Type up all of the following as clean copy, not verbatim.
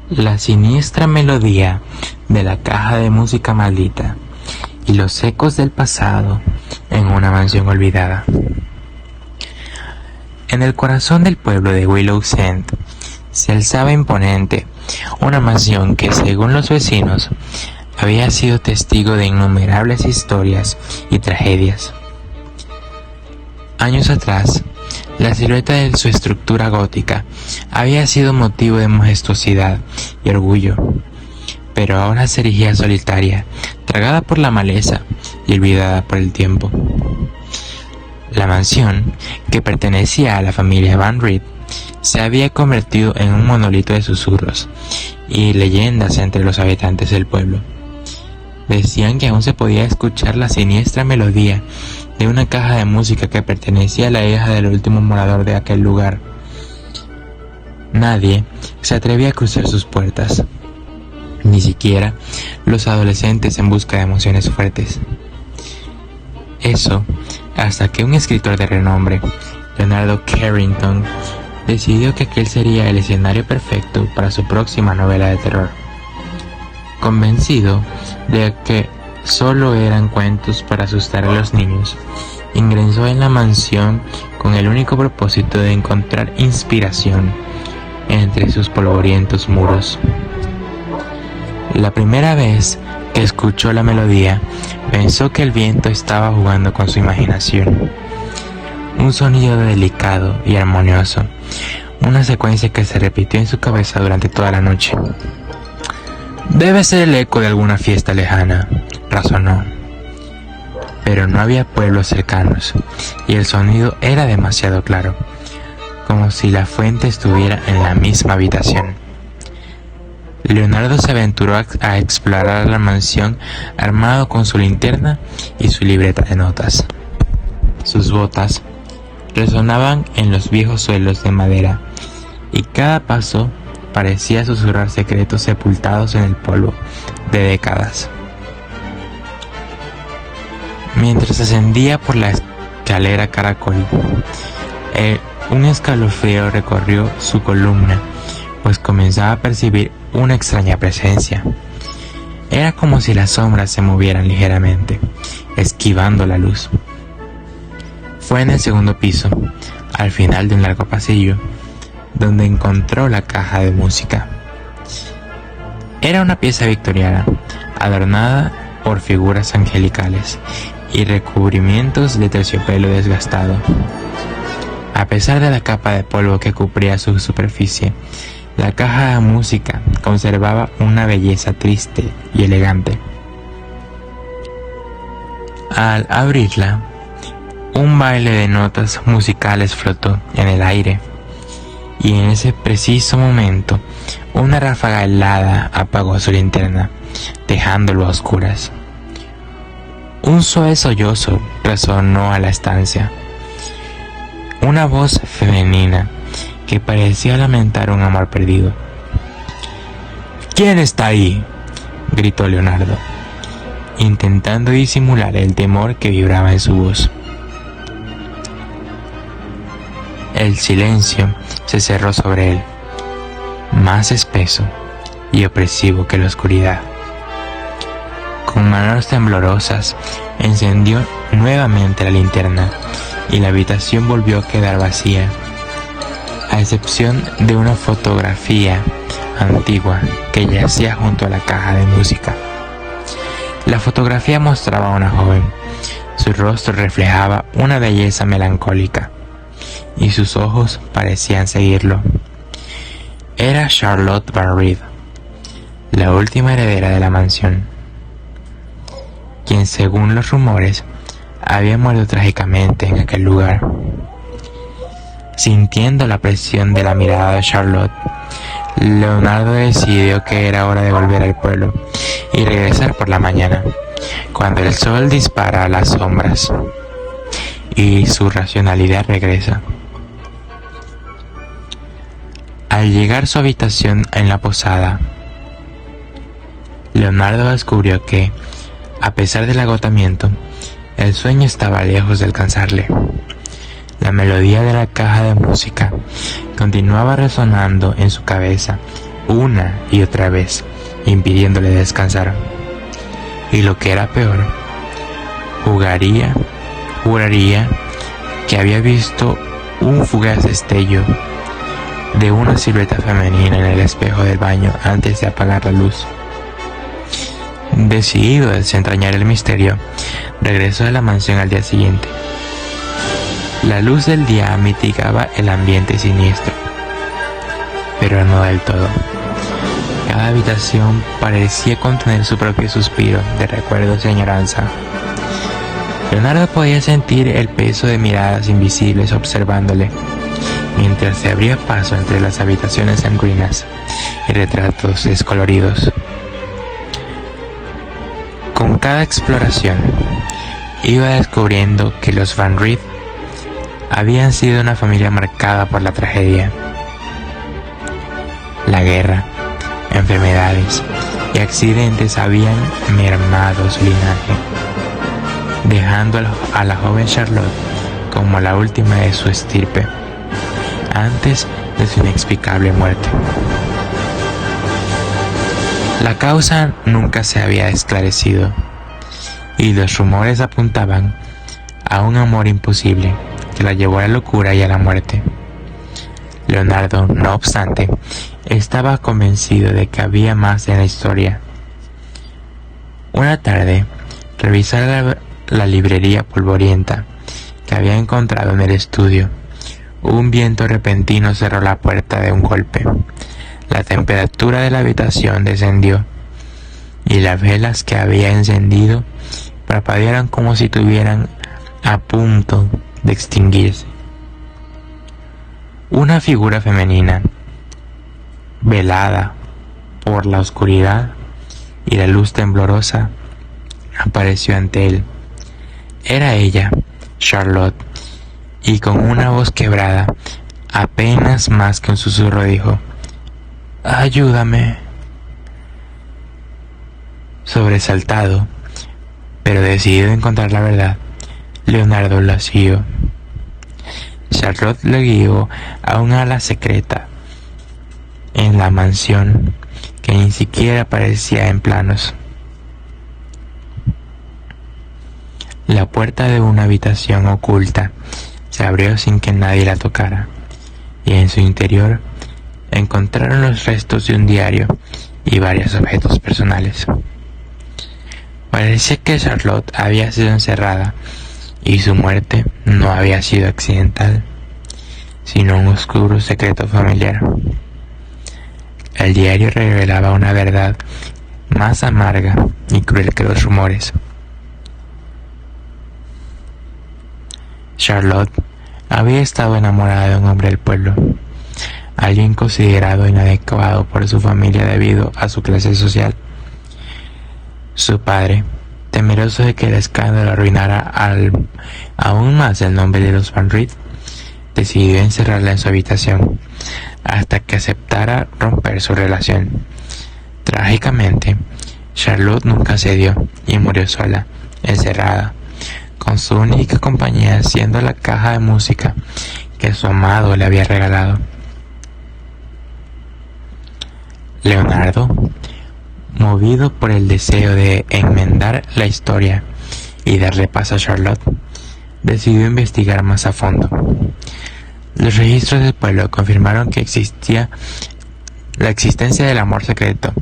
La siniestra melodía de la caja de música maldita y los ecos del pasado en una mansión olvidada. En el corazón del pueblo de Willow's End se alzaba imponente una mansión que, según los vecinos, había sido testigo de innumerables historias y tragedias. Años atrás, la silueta de su estructura gótica había sido motivo de majestuosidad y orgullo, pero ahora se erigía solitaria, tragada por la maleza y olvidada por el tiempo. La mansión, que pertenecía a la familia Van Reed, se había convertido en un monolito de susurros y leyendas entre los habitantes del pueblo. Decían que aún se podía escuchar la siniestra melodía de una caja de música que pertenecía a la hija del último morador de aquel lugar. Nadie se atrevía a cruzar sus puertas, ni siquiera los adolescentes en busca de emociones fuertes. Eso hasta que un escritor de renombre, Leonardo Carrington, decidió que aquel sería el escenario perfecto para su próxima novela de terror. Convencido de que solo eran cuentos para asustar a los niños, ingresó en la mansión con el único propósito de encontrar inspiración entre sus polvorientos muros. La primera vez que escuchó la melodía, pensó que el viento estaba jugando con su imaginación. Un sonido delicado y armonioso, una secuencia que se repitió en su cabeza durante toda la noche. Debe ser el eco de alguna fiesta lejana, razonó. Pero no había pueblos cercanos, y el sonido era demasiado claro, como si la fuente estuviera en la misma habitación. Leonardo se aventuró a explorar la mansión armado con su linterna y su libreta de notas. Sus botas resonaban en los viejos suelos de madera, y cada paso parecía susurrar secretos sepultados en el polvo de décadas. Mientras ascendía por la escalera caracol, un escalofrío recorrió su columna, pues comenzaba a percibir una extraña presencia. Era como si las sombras se movieran ligeramente, esquivando la luz. Fue en el segundo piso, al final de un largo pasillo, donde encontró la caja de música. Era una pieza victoriana, adornada por figuras angelicales y recubrimientos de terciopelo desgastado. A pesar de la capa de polvo que cubría su superficie, la caja de música conservaba una belleza triste y elegante. Al abrirla, un baile de notas musicales flotó en el aire, y en ese preciso momento, una ráfaga helada apagó su linterna, dejándolo a oscuras. Un suave sollozo resonó a la estancia. Una voz femenina que parecía lamentar un amor perdido. ¿Quién está ahí?, gritó Leonardo, intentando disimular el temor que vibraba en su voz. El silencio se cerró sobre él, más espeso y opresivo que la oscuridad. Con manos temblorosas encendió nuevamente la linterna y la habitación volvió a quedar vacía, a excepción de una fotografía antigua que yacía junto a la caja de música. La fotografía mostraba a una joven. Su rostro reflejaba una belleza melancólica y sus ojos parecían seguirlo. Era Charlotte Van Reed, la última heredera de la mansión, quien, según los rumores, había muerto trágicamente en aquel lugar. Sintiendo la presión de la mirada de Charlotte, Leonardo decidió que era hora de volver al pueblo y regresar por la mañana, cuando el sol dispara a las sombras y su racionalidad regresa. Al llegar a su habitación en la posada, Leonardo descubrió que, a pesar del agotamiento, el sueño estaba lejos de alcanzarle. La melodía de la caja de música continuaba resonando en su cabeza una y otra vez, impidiéndole descansar. Y lo que era peor, juraría que había visto un fugaz destello de una silueta femenina en el espejo del baño antes de apagar la luz. Decidido a desentrañar el misterio, regresó a la mansión al día siguiente. La luz del día mitigaba el ambiente siniestro, pero no del todo. Cada habitación parecía contener su propio suspiro de recuerdos y añoranza. Leonardo podía sentir el peso de miradas invisibles observándole, mientras se abría paso entre las habitaciones en ruinas y retratos descoloridos. Con cada exploración, iba descubriendo que los Van Rieth habían sido una familia marcada por la tragedia. La guerra, enfermedades y accidentes habían mermado su linaje, dejando a la joven Charlotte como la última de su estirpe, antes de su inexplicable muerte. La causa nunca se había esclarecido, y los rumores apuntaban a un amor imposible que la llevó a la locura y a la muerte. Leonardo, no obstante, estaba convencido de que había más en la historia. Una tarde, revisar la librería polvorienta que había encontrado en el estudio, un viento repentino cerró la puerta de un golpe. La temperatura de la habitación descendió, y las velas que había encendido parpadearon como si estuvieran a punto de extinguirse. Una figura femenina, velada por la oscuridad y la luz temblorosa, apareció ante él. Era ella, Charlotte, y con una voz quebrada, apenas más que un susurro, dijo: «Ayúdame». Sobresaltado, pero decidido a encontrar la verdad, Leonardo la siguió. Charlotte le guió a un ala secreta en la mansión que ni siquiera aparecía en planos. La puerta de una habitación oculta se abrió sin que nadie la tocara, y en su interior encontraron los restos de un diario y varios objetos personales. Parecía que Charlotte había sido encerrada y su muerte no había sido accidental, sino un oscuro secreto familiar. El diario revelaba una verdad más amarga y cruel que los rumores. Charlotte había estado enamorada de un hombre del pueblo, alguien considerado inadecuado por su familia debido a su clase social. Su padre, temeroso de que el escándalo arruinara aún más el nombre de los Van Rieth, decidió encerrarla en su habitación hasta que aceptara romper su relación. Trágicamente, Charlotte nunca cedió y murió sola, encerrada, con su única compañía siendo la caja de música que su amado le había regalado. Leonardo, movido por el deseo de enmendar la historia y darle paz a Charlotte, decidió investigar más a fondo. Los registros del pueblo confirmaron que existía la existencia del amor secreto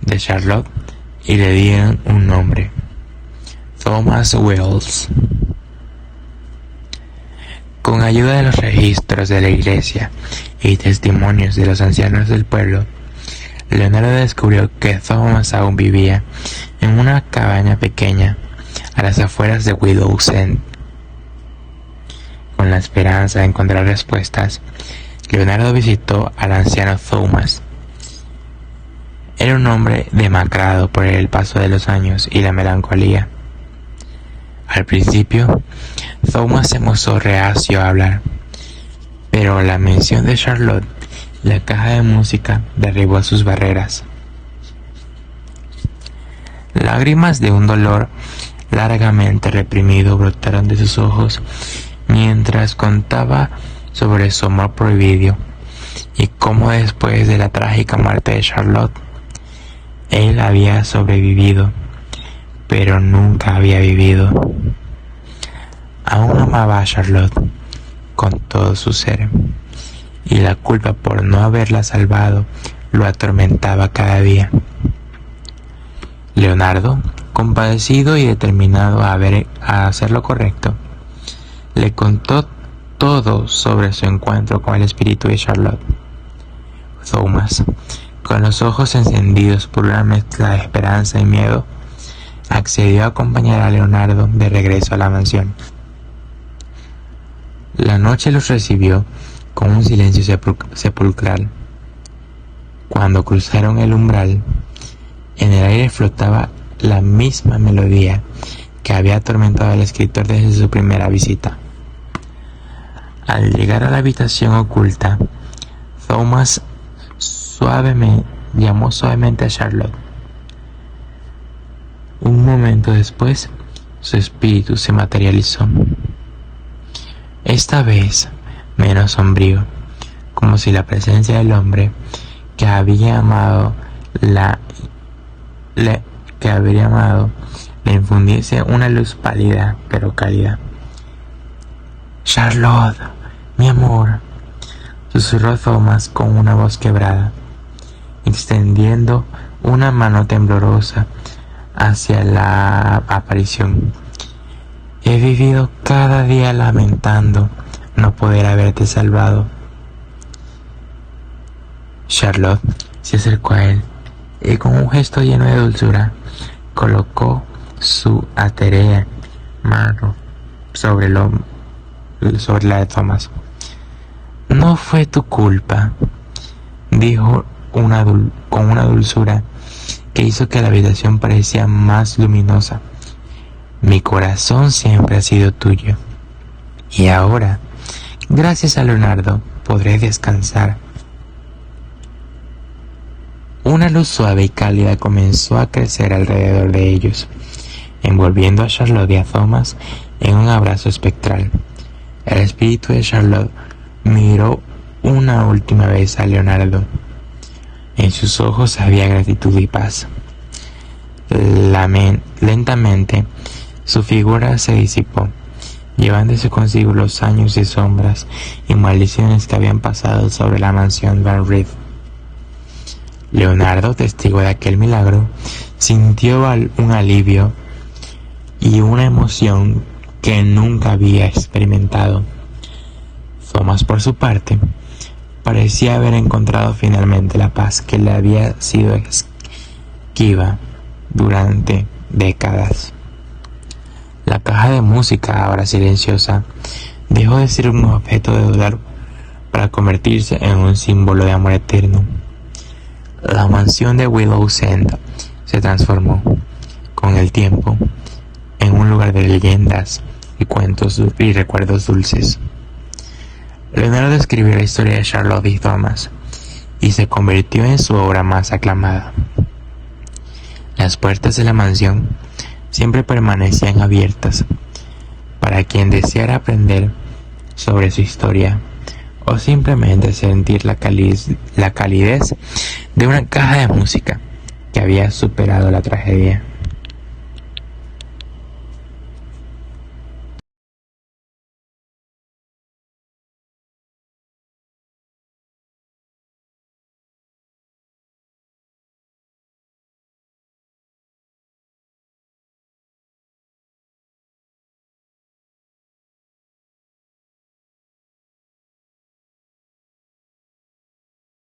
de Charlotte y le dieron un nombre: Thomas Wells. Con ayuda de los registros de la iglesia y testimonios de los ancianos del pueblo, Leonardo descubrió que Thomas aún vivía en una cabaña pequeña a las afueras de Widow's End. Con la esperanza de encontrar respuestas, Leonardo visitó al anciano Thomas. Era un hombre demacrado por el paso de los años y la melancolía. Al principio, Thomas se mostró reacio a hablar, pero la mención de Charlotte, la caja de música, derribó sus barreras. Lágrimas de un dolor largamente reprimido brotaron de sus ojos mientras contaba sobre su amor prohibido y cómo después de la trágica muerte de Charlotte, él había sobrevivido, pero nunca había vivido. Aún amaba a Charlotte con todo su ser, y la culpa por no haberla salvado lo atormentaba cada día. Leonardo, compadecido y determinado a hacer lo correcto, le contó todo sobre su encuentro con el espíritu de Charlotte. Thomas, con los ojos encendidos por una mezcla de esperanza y miedo, accedió a acompañar a Leonardo de regreso a la mansión. La noche los recibió con un silencio sepulcral. Cuando cruzaron el umbral, en el aire flotaba la misma melodía que había atormentado al escritor desde su primera visita. Al llegar a la habitación oculta, Thomas llamó suavemente a Charlotte. Un momento después, su espíritu se materializó. Esta vez menos sombrío, como si la presencia del hombre que había amado le infundiese una luz pálida pero cálida. «Charlotte, mi amor», susurró Thomas con una voz quebrada, extendiendo una mano temblorosa hacia la aparición. «He vivido cada día lamentando no poder haberte salvado». Charlotte se acercó a él y con un gesto lleno de dulzura colocó su aterea mano sobre la de Thomas. «No fue tu culpa», dijo con una dulzura que hizo que la habitación pareciera más luminosa. «Mi corazón siempre ha sido tuyo, y ahora, gracias a Leonardo, podré descansar». Una luz suave y cálida comenzó a crecer alrededor de ellos, envolviendo a Charlotte y a Thomas en un abrazo espectral. El espíritu de Charlotte miró una última vez a Leonardo. En sus ojos había gratitud y paz. Lentamente, su figura se disipó, llevándose consigo los años y sombras y maldiciones que habían pasado sobre la mansión Van Reed. Leonardo, testigo de aquel milagro, sintió un alivio y una emoción que nunca había experimentado. Thomas, por su parte, parecía haber encontrado finalmente la paz que le había sido esquiva durante décadas. La caja de música, ahora silenciosa, dejó de ser un objeto de dolor para convertirse en un símbolo de amor eterno. La mansión de Willow's End se transformó, con el tiempo, en un lugar de leyendas y cuentos y recuerdos dulces. Leonardo escribió la historia de Charlotte y Thomas y se convirtió en su obra más aclamada. Las puertas de la mansión siempre permanecían abiertas para quien deseara aprender sobre su historia o simplemente sentir la calidez de una caja de música que había superado la tragedia.